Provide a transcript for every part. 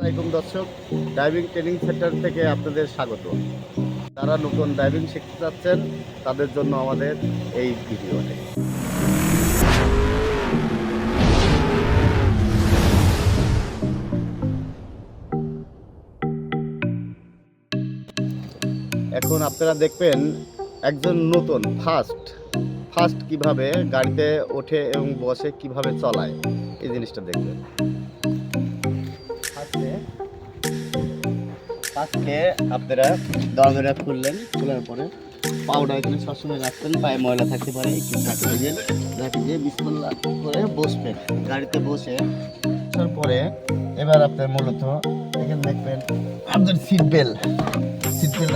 আলাইকুম দর্শক, driving training centre থেকে আপনাদের স্বাগত। যারা নতুন ড্রাইভিং শিখতে যাচ্ছেন তাদের জন্য আমাদের এই ভিডিওটি। এখন আপনারা দেখবেন একজন নতুন ফার্স্ট কিভাবে গাড়িতে ওঠে এবং বসে কিভাবে চলায়, এই জিনিসটা দেখবেন। ফার্স্টে আপনারা দরজাটা খুললেন, খোলার পরে পাউডার এখানে সবসময় রাখবেন, পায়ে ময়লা থাকতে পারে, একটু ঢাকা দিয়ে বিসমিল্লাহ করে বসবেন। গাড়িতে বসে পরে এবার আপনার মূলত এখানে দেখবেন আপনার সিট বেল্ট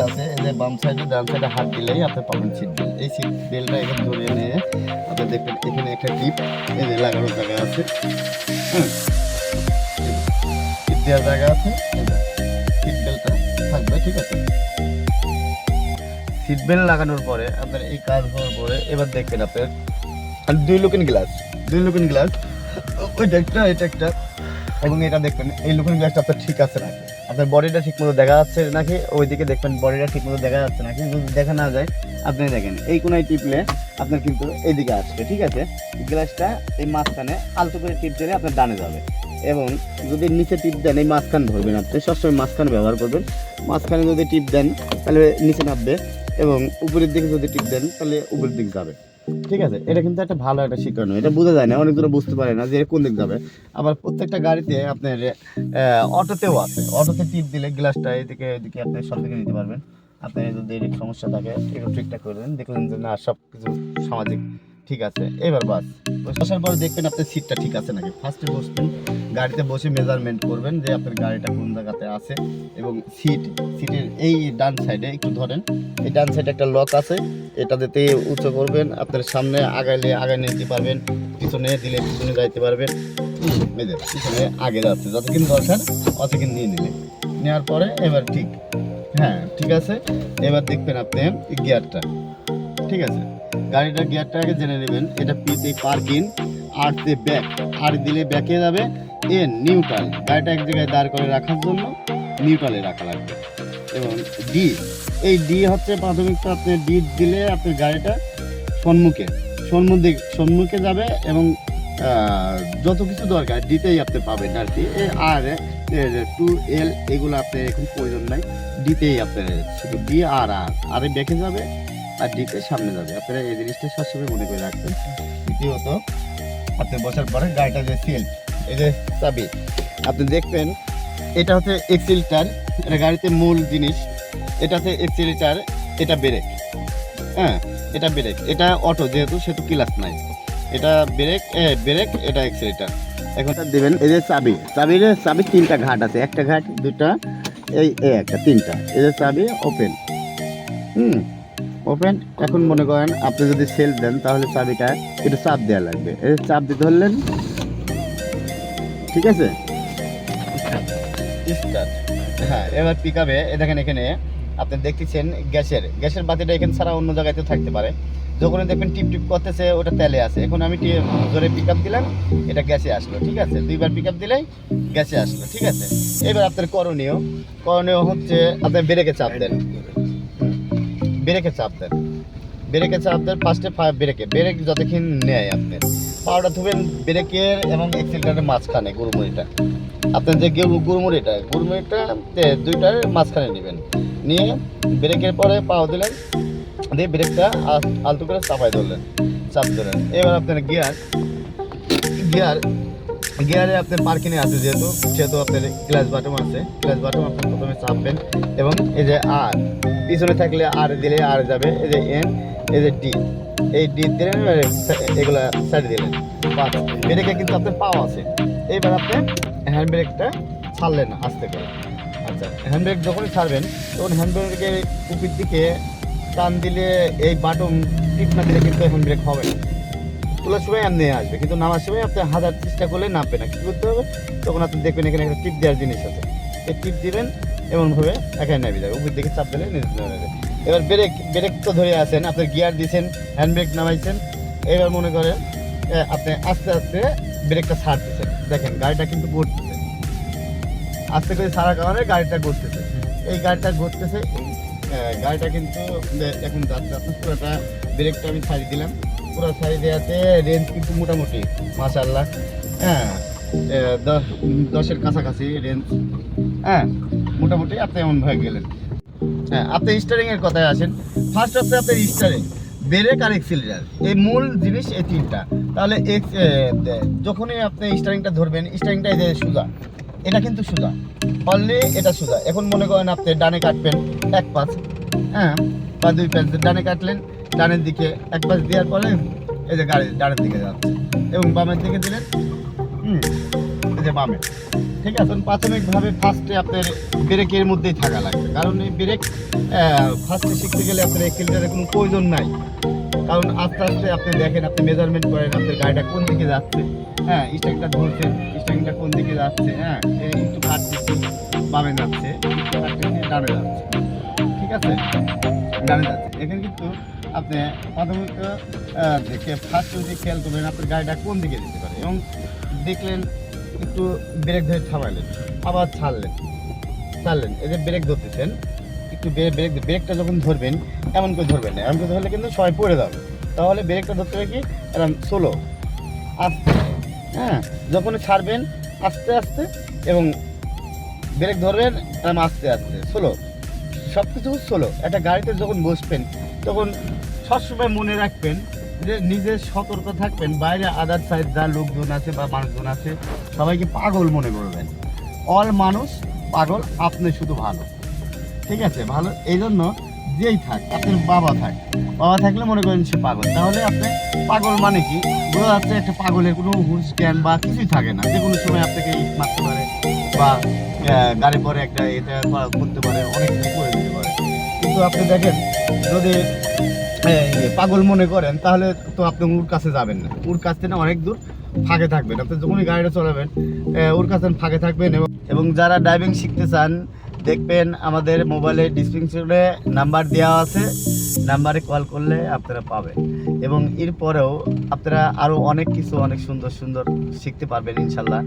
আছে, এই যে বাম সাইডে ডান সাইডে হাত দিলেই আপনি পাবেন সিট বেল্ট। এই সিট বেল্টটা এখানে ধরিয়ে নিয়ে আপনি দেখবেন এখানে একটা টিপ এই যে লাগানোর জায়গা আছে, টিপ দেওয়ার জায়গা আছে, সিট বেল্টটা থাকবে, ঠিক আছে। সিট বেল্ট লাগানোর পরে আপনার এই কাজ হওয়ার পরে এবার দেখবেন আপনার দুই লুকিং গ্লাস, ওইটা একটা এটা একটা, এবং এটা দেখবেন এই লুকিং গ্লাসটা আপনার ঠিক আছে নাকি, আপনার বডিটা ঠিক মতো দেখা যাচ্ছে নাকি, ওইদিকে দেখবেন বডিটা ঠিক মতো দেখা যাচ্ছে নাকি। যদি দেখা না যায় আপনি দেখেন এই কোনায় টিপলে আপনার কিন্তু এইদিকে আসবে, ঠিক আছে। গ্লাসটা এই মাঝখানে আলতো করে টিপ দিলে আপনার ডানে যাবে, এবং যদি নিচে টিপ দেন এই মাঝখান ধরবেন, আপনি সবসময় মাঝখানে ব্যবহার করবেন। মাঝখানে যদি টিপ দেন তাহলে নিচে নামবে, এবং উপরের দিকে যদি টিপ দেন তাহলে উপরের দিক যাবে, ঠিক আছে। এটা কিন্তু একটা ভালো একটা শিক্ষণীয়, এটা বোঝা যায় না, অনেক দূরে বুঝতে পারে না যে কোন দিক যাবে। আবার প্রত্যেকটা গাড়িতে আপনার অটোতেও আছে, অটোতে টিপ দিলে গ্লাসটা এদিকে এদিকে আপনি সব দিকে নিতে পারবেন। আপনার যদি এদিকে সমস্যা থাকে একটু ঠিকঠাক করবেন, দেখলেন যে না সব কিছু সামাজিক ঠিক আছে। এবার বসার পর দেখবেন আপনার সিটটা ঠিক আছে নাকি। ফার্স্টে বসবেন, গাড়িতে বসে মেজারমেন্ট করবেন যে আপনার গাড়িটা কোন জায়গাতে আছে, এবং সিটের এই ডান সাইডে একটু ধরেন, এই ডান সাইডে একটা লক আছে, এটা দিতে উঁচু করবেন। আপনার সামনে আগাইলে আগে নিতে পারবেন, পিছনে দিলে পিছনে যাইতে পারবেন, পিছনে আগে যাচ্ছে যতক্ষণ দরকার অতক্ষণ নিয়ে নিলেন। নেওয়ার পরে এবার ঠিক আছে। এবার দেখবেন আপনি গিয়ারটা ঠিক আছে, গাড়িটার গিয়ারটা আগে জেনে নেবেন। এটা পিতে পার্কিং, আর তে ব্যাক, আর দিলে ব্যাকে যাবে। এন নিউট্রাল, গাড়িটা এক জায়গায় দাঁড় করে রাখার জন্য নিউট্রালে রাখা লাগবে। এবং ডি, এই ডি হচ্ছে প্রাথমিক, আপনি ডি দিলে আপনার গাড়িটা সম্মুখে যাবে, এবং যত কিছু দরকার ডিতেই আপনি পাবেন আর কি। আর 2L এগুলো আপনার এখন প্রয়োজন নাই, ডিতেই আপনার শুধু ডি আর ব্যাকে যাবে, আর ডিতে সামনে যাবে। আপনারা এই জিনিসটা সবসময় মনে করে রাখবেন। দ্বিতীয়ত আপনি বসার পরে গাড়িটা যে সিল, এই যে চাবি আপনি দেখবেন, এটা হচ্ছে এক্সিলেটার, এটা গাড়িতে মূল জিনিস। এটাতে এক্সিলেটার, এটা ব্রেক, এটা ব্রেক, এটা অটো যেহেতু সেহেতু ক্লাচ নাই, এটা ব্রেক, এটা এক্সিলেটার। এখন দেবেন এই যে চাবির তিনটা ঘাট আছে, একটা ঘাট, দুটা, এই একটা, তিনটা। এই যে চাবি ওপেন, ওপেন। এখন মনে করেন আপনি যদি সেল দেন তাহলে চাবিটা একটু চাপ দেওয়া লাগবে, এই চাপ দিয়ে ধরলেন, ঠিক আছে। হ্যাঁ, এবার পিক আপে দেখেন এখানে আপনি দেখতেছেন গ্যাসের বাতিটা এখানে ছাড়া অন্য জায়গায় তো থাকতে পারে। যখন দেখবেন টিপ করতেছে ওটা তেলে আছে। এখন আমি জোরে পিক আপ দিলাম, এটা গ্যাসে আসলো, ঠিক আছে। দুইবার পিক আপ দিলেই গ্যাসে আসলো, ঠিক আছে। এবার আপনার করণীয় হচ্ছে আপনার ব্রেকে চাপ দেন, ফার্স্টে ব্রেক যতক্ষণ নেয় আপনি পাউডার ধুবেন ব্রেকের এবং এক্সিলেটারের মাঝখানে, গুরুমুড়িটা আপনার যে গুরুমুড়িটা দুইটার মাঝখানে নেবেন, নিয়ে ব্রেকের পরে পাও দিলেন, দিয়ে ব্রেকটা আলতো করে চাপ ধরলেন। এবার আপনার গিয়ারে আপনার পার্কিংয়ে আছে, যেহেতু আপনার ক্লাচ বাটন আছে, আপনি প্রথমে চাপবেন, এবং এই যে আর পিছনে থাকলে আর দিলে আর যাবে, এই যে এন, এই যে ডি, এই ডি দিলেন, এগুলা সাইড দিলেন। ব্রেকে কিন্তু আপনার পাও আছে। এইবার আপনি হ্যান্ড ব্রেকটা ছাড়লেন আস্তে করে। আচ্ছা, হ্যান্ড ব্রেক যখনই ছাড়বেন তখন হ্যান্ড ব্রেকের উপরের দিকে টান দিলে, এই বাটন টিপ না দিলে কিন্তু হ্যান্ড ব্রেক হবে না। তোলার সময় আপনি আসবে, কিন্তু নামার সময় আপনি হাজার চেষ্টা করলে নামবে না। কী করতে হবে, তখন আপনি দেখবেন এখানে একটা টিপ দেওয়ার জিনিস আছে, এই টিপ দিবেন, এমনভাবে এখানে নামে যাবে, উপর দিকে চাপ দিলে নিজে নেবে। এবার ব্রেক তো ধরে আছেন, আপনার গিয়ার দিয়েছেন, হ্যান্ড ব্রেক নামাইছেন। এবার মনে করেন আপনি আস্তে আস্তে ব্রেকটা ছাড়তেছেন, দেখেন গাড়িটা কিন্তু ঘুরতেছে, আস্তে করে ছাড়ার কারণে গাড়িটা ঘুরতেছে। এই গাড়িটা ঘুরতেছে, গাড়িটা কিন্তু এখন যাচ্ছে আপনার পুরোটা। ব্রেকটা আমি ছাড়িয়ে দিলাম, পুরো ছাড়িয়ে দেওয়াতে রেঞ্জ কিন্তু মোটামুটি মাশাআল্লাহ, হ্যাঁ 10-এর কাছাকাছি রেঞ্জ, হ্যাঁ মোটামুটি আপনি এমন হয়ে গেলেন। হ্যাঁ, আপনি স্টারিংয়ের কথায় আসেন। ফার্স্ট হচ্ছে আপনার স্টারিং, ব্রেক আর এক্সিলারেটর, এই মূল জিনিস এই তিনটা। তাহলে যখনই আপনি স্টারিংটা ধরবেন, স্টারিংটা এই যে সোজা, এটা কিন্তু সোজা, অনলি এটা সোজা। এখন মনে করেন আপনি ডানে কাটবেন এক পাশ, হ্যাঁ বা দুই পাশ, ডানে কাটলেন, ডানের দিকে এক পাশ দেওয়ার পরে এই যে গাড়ি ডানের দিকে যাচ্ছে, এবং বামের দিকে দিলেন, এই যে বামে। ঠিক আছে, প্রাথমিকভাবে ফার্স্টে আপনার ব্রেকের মধ্যেই থাকা লাগবে, কারণ এই ব্রেক ফার্স্টে শিখতে গেলে আপনার এক্সিলারেটরের কোনো প্রয়োজন নাই। কারণ আস্তে আস্তে আপনি দেখেন, আপনি মেজারমেন্ট করেন আপনার গাড়িটা কোন দিকে যাচ্ছে, হ্যাঁ স্টারিংটা ধরছেন, স্টারিংটা কোন দিকে যাচ্ছে, হ্যাঁ একটু কাটতেছি বামে যাচ্ছে, একটু কাটতেছি ডানে যাচ্ছে, ঠিক আছে ডানে যাচ্ছে। এখানে কিন্তু আপনি প্রাথমিক দেখে ফার্স্ট যদি খেয়াল করবেন আপনার গাড়িটা কোন দিকে যেতে পারে, এবং দেখলেন একটু ব্রেক ধরে থামাইলেন, আবার ছাড়লেন, এই যে ব্রেক ধরতেছেন, একটু ব্রেকটা যখন ধরবেন এমন করে ধরবেন না, এমন করে ধরলে কিন্তু সবাই পড়ে যাবে। তাহলে ব্রেকটা ধরতে হবে কি এরকম স্লো আস্তে, হ্যাঁ যখন ছাড়বেন আস্তে আস্তে, এবং ব্রেক ধরবেন এরকম আস্তে আস্তে স্লো, সব কিছু স্লো। একটা গাড়িতে যখন বসবেন তখন সবসময় মনে রাখবেন যে নিজে সতর্ক থাকবেন, বাইরে আদার সাইড যা লোকজন আছে বা মানুষজন আছে সবাইকে পাগল মনে করবেন। অল মানুষ পাগল, আপনি শুধু ভালো, ঠিক আছে ভালো। এই জন্য যেই থাক, আপনার বাবা থাকলে মনে করেন সে পাগল, তাহলে আপনি পাগল মানে কি বোঝা যাচ্ছে, একটা পাগলের কোনো হুঁশ জ্ঞান বা কিছুই থাকে না, যে কোনো সময় আপনাকে ইট মারতে পারে বা গাড়ি পরে একটা এটা করতে পারে, অনেক কিছু করে দিতে পারে। কিন্তু আপনি দেখেন যদি পাগল মনে করেন তাহলে তো আপনি ওর কাছে যাবেন না, ওর কাছ থেকে অনেক দূর ফাঁকে থাকবেন। আপনি যখনই গাড়িটা চালাবেন ওর কাছে ফাঁকে থাকবেন। এবং যারা ড্রাইভিং শিখতে চান দেখবেন আমাদের মোবাইলে ডিসক্রিপশনে নাম্বার দেওয়া আছে, নাম্বারে কল করলে আপনারা পাবেন। এবং এরপরেও আপনারা আরও অনেক কিছু অনেক সুন্দর সুন্দর শিখতে পারবেন ইনশাল্লাহ।